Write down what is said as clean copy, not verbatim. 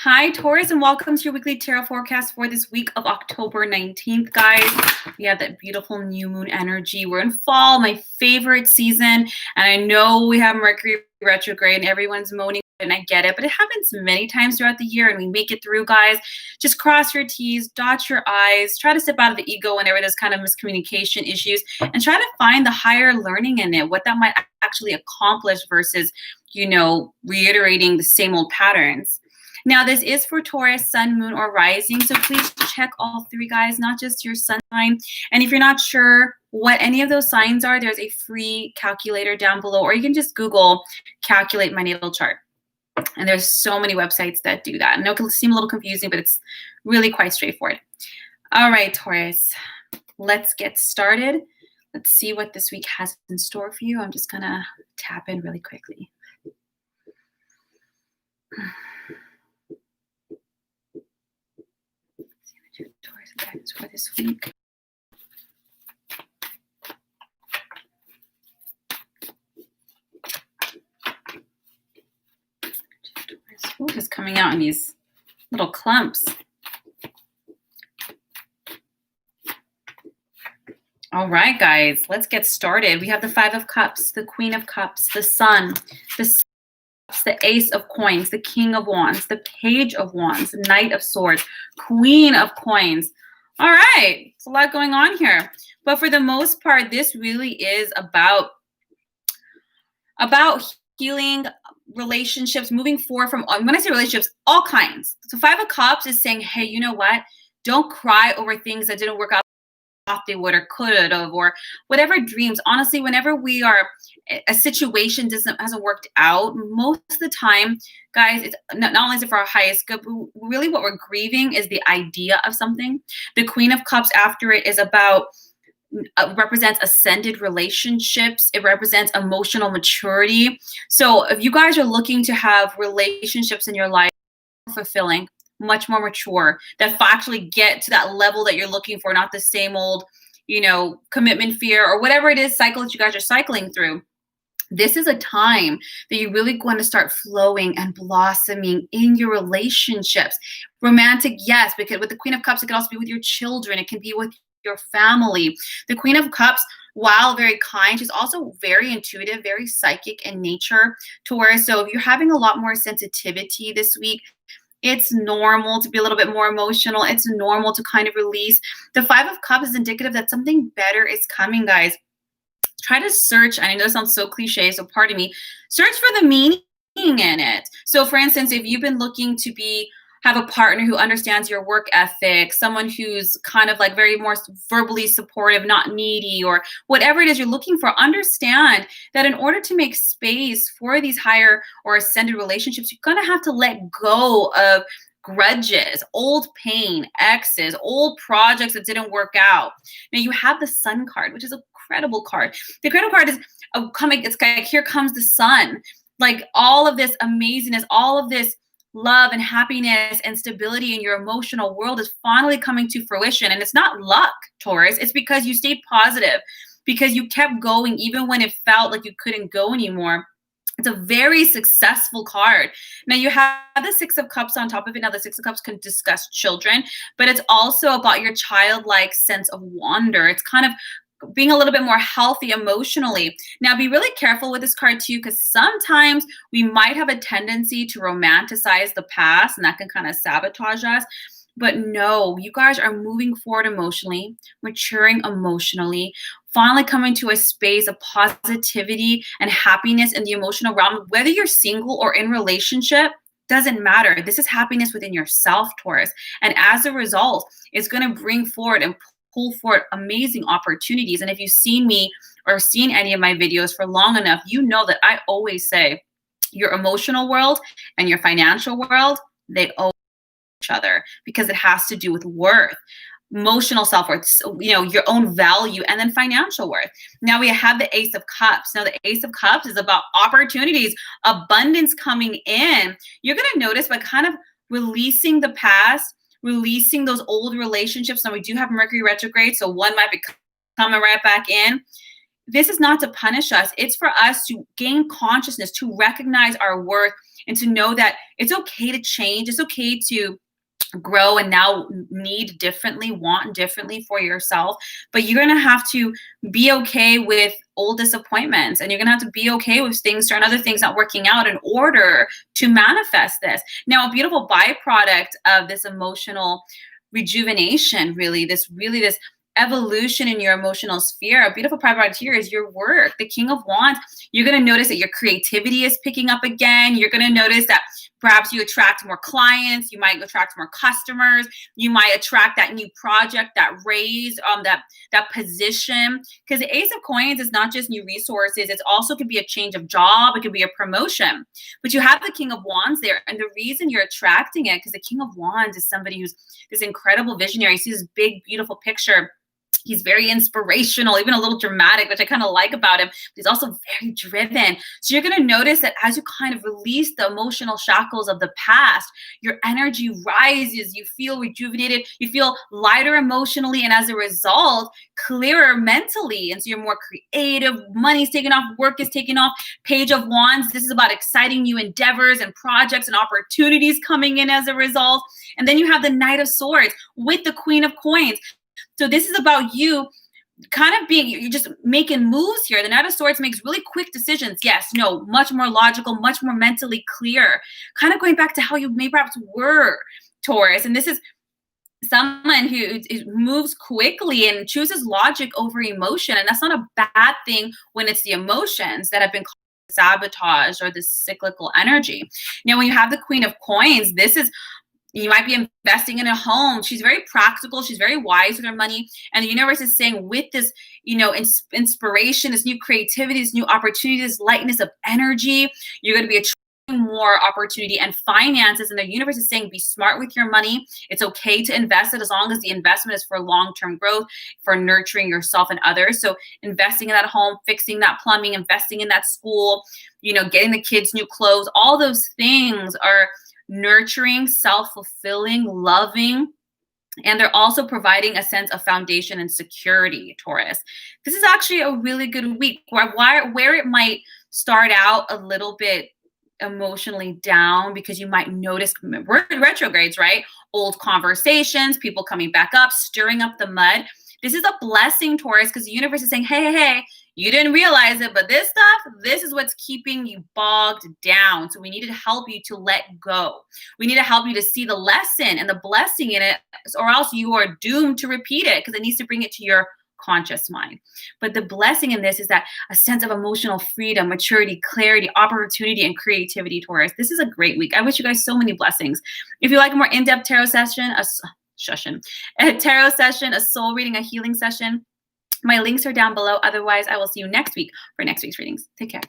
Hi, Taurus, and welcome to your weekly tarot forecast for this week of October 19th, guys. We have that beautiful new moon energy. We're in fall, my favorite season, and I know we have Mercury retrograde and everyone's moaning, and I get it, but it happens many times throughout the year, and we make it through, guys. Just cross your T's, dot your I's, try to step out of the ego whenever there's kind of miscommunication issues, and try to find the higher learning in it, what that might actually accomplish versus, reiterating the same old patterns. Now, this is for Taurus, sun, moon, or rising. So please check all three, guys, not just your sun sign. And if you're not sure what any of those signs are, there's a free calculator down below, or you can just Google calculate my natal chart. And there's so many websites that do that. I know it can seem a little confusing, but it's really quite straightforward. All right, Taurus, let's get started. Let's see what this week has in store for you. I'm just going to tap in really quickly. Taurus guidance for this week. Ooh, it's coming out in these little clumps. All right, guys, let's get started. We have the Five of Cups, the Queen of Cups, the Sun, the Ace of Coins, the King of Wands, the Page of Wands, the Knight of Swords, Queen of Coins. All right, it's a lot going on here. But for the most part, this really is about healing relationships, moving forward from, when I say relationships, all kinds. So Five of Cups is saying, hey, you know what? Don't cry over things that didn't work out thought they would or could have, or whatever dreams. Honestly, whenever a situation hasn't worked out, most of the time, guys, it's not only is it for our highest good, but really what we're grieving is the idea of something. The Queen of Cups after it is about represents ascended relationships. It represents emotional maturity. So if you guys are looking to have relationships in your life fulfilling, much more mature, that actually get to that level that you're looking for, not the same old, commitment fear or whatever it is cycle that you guys are cycling through. This is a time that you're really going to start flowing and blossoming in your relationships. Romantic, yes, because with the Queen of Cups, it can also be with your children. It can be with your family. The Queen of Cups, while very kind, she's also very intuitive, very psychic in nature, Taurus. So if you're having a lot more sensitivity this week, it's normal to be a little bit more emotional. It's normal to kind of release. The Five of Cups is indicative that something better is coming, guys. Try to search. I know that sounds so cliche, so pardon me. Search for the meaning in it. So for instance, if you've been looking to have a partner who understands your work ethic, someone who's kind of like very more verbally supportive, not needy, or whatever it is you're looking for, understand that in order to make space for these higher or ascended relationships, you're going to have to let go of grudges, old pain, exes, old projects that didn't work out. Now you have the Sun card, which is a incredible card. The incredible card is it's like, here comes the sun. Like all of this amazingness, all of this love and happiness and stability in your emotional world is finally coming to fruition. And it's not luck, Taurus. It's because you stayed positive, because you kept going even when it felt like you couldn't go anymore. It's a very successful card. Now you have the Six of Cups on top of it. Now the Six of Cups can discuss children, but it's also about your childlike sense of wonder. It's kind of being a little bit more healthy emotionally. Now be really careful with this card too, because sometimes we might have a tendency to romanticize the past, and that can kind of sabotage us. But no, you guys are moving forward emotionally, maturing emotionally, finally coming to a space of positivity and happiness in the emotional realm. Whether you're single or in relationship, doesn't matter. This is happiness within yourself, Taurus. And as a result, it's going to bring forward and pull forward amazing opportunities. And if you've seen me or seen any of my videos for long enough, you know that I always say your emotional world and your financial world, they owe each other, because it has to do with worth, emotional self-worth, your own value, and then financial worth. Now we have the Ace of Cups. Now the Ace of Cups is about opportunities, abundance coming in. You're going to notice by kind of releasing the past, releasing those old relationships. Now we do have Mercury retrograde, so one might be coming right back in. this is not to punish us. It's for us to gain consciousness, to recognize our worth, and to know that it's okay to change. It's okay to grow and now need differently, want differently for yourself. But you're going to have to be okay with old disappointments, and you're going to have to be okay with certain other things not working out in order to manifest this. Now, a beautiful byproduct of this emotional rejuvenation, this evolution in your emotional sphere, a beautiful byproduct here is your work. The King of Wands, you're going to notice that your creativity is picking up again. You're going to notice that perhaps you attract more clients. You might attract more customers. You might attract that new project, that raise, that position. Because the Ace of Coins is not just new resources. It also could be a change of job. It could be a promotion. But you have the King of Wands there. And the reason you're attracting it, because the King of Wands is somebody who's this incredible visionary. You see this big, beautiful picture. He's very inspirational, even a little dramatic, which I kind of like about him. But he's also very driven. So you're going to notice that as you kind of release the emotional shackles of the past, your energy rises. You feel rejuvenated. You feel lighter emotionally. And as a result, clearer mentally. And so you're more creative. Money's taking off. Work is taking off. Page of Wands. This is about exciting new endeavors and projects and opportunities coming in as a result. And then you have the Knight of Swords with the Queen of Coins. So this is about you kind of you're just making moves here. The Knight of Swords makes really quick decisions. Yes, no, much more logical, much more mentally clear. Kind of going back to how you maybe perhaps were, Taurus. And this is someone who moves quickly and chooses logic over emotion. And that's not a bad thing when it's the emotions that have been sabotaged or this cyclical energy. Now, when you have the Queen of Coins, you might be investing in a home. She's very practical. She's very wise with her money. And the universe is saying with this, inspiration, this new creativity, this new opportunity, this lightness of energy, you're going to be attracting more opportunity and finances. And the universe is saying, be smart with your money. It's okay to invest it as long as the investment is for long-term growth, for nurturing yourself and others. So investing in that home, fixing that plumbing, investing in that school, getting the kids new clothes, all those things are nurturing, self-fulfilling, loving, and they're also providing a sense of foundation and security, Taurus. This is actually a really good week where it might start out a little bit emotionally down because you might notice retrogrades, right? Old conversations, people coming back up, stirring up the mud. This is a blessing, Taurus, because the universe is saying, hey, you didn't realize it, but this is what's keeping you bogged down. So we need to help you to let go. We need to help you to see the lesson and the blessing in it, or else you are doomed to repeat it because it needs to bring it to your conscious mind. But the blessing in this is that a sense of emotional freedom, maturity, clarity, opportunity, and creativity, Taurus. This is a great week. I wish you guys so many blessings. If you like a more in-depth tarot session, a tarot session, a soul reading, a healing session, my links are down below. Otherwise, I will see you next week for next week's readings. Take care.